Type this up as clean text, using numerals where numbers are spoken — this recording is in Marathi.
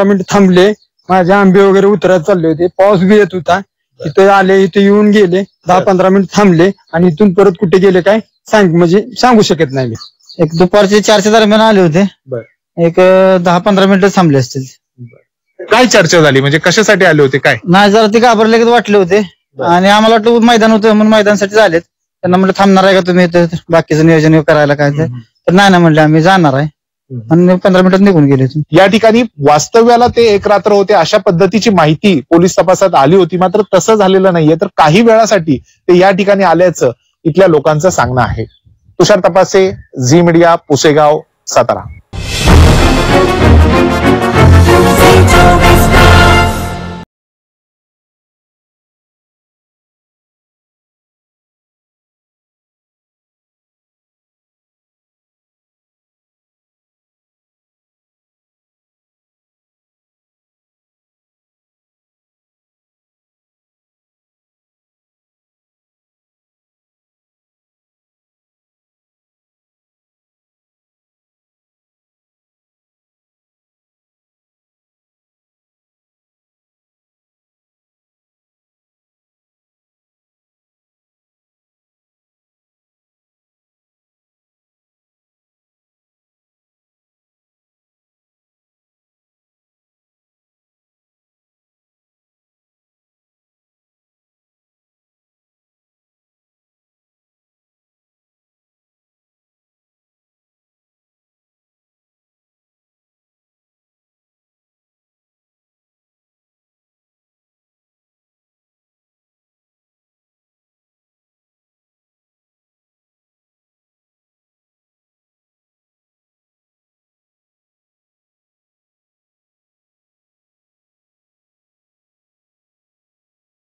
मिनिट थांबले, माझे आंबे वगैरे उतरायला चालले होते, पाऊस बी येत होता. इथे आले, इथे येऊन गेले, 10-15 मिनिट थांबले आणि इथून परत कुठे गेले काय म्हणजे सांगू शकत नाही. एक दुपारचे 4च्या दरम्यान आले होते. एक 10-15 मिनिटं थांबले असतील. काय चर्चा झाली, म्हणजे कशासाठी आले होते काय? नाही, जरा ते घाबरले वाटले होते आणि आम्हाला वाटलं मैदान होतं म्हणून मैदानासाठी झालेत. त्यांना म्हटलं थांबणार आहे का तुम्ही बाकीचं नियोजन करायला काय? तर नाही म्हणले आम्ही जाणार आहे आणि 15 मिनिटात निघून गेले. या ठिकाणी वास्तव्याला ते एक रात्र होते अशा पद्धतीची माहिती पोलीस तपासात आली होती, मात्र तसं झालेलं नाहीये. तर काही वेळासाठी ते या ठिकाणी आल्याचं इथल्या लोकांचं सांगणं आहे. तुषार तपासे, झी मीडिया, पुसेगाव, सातारा.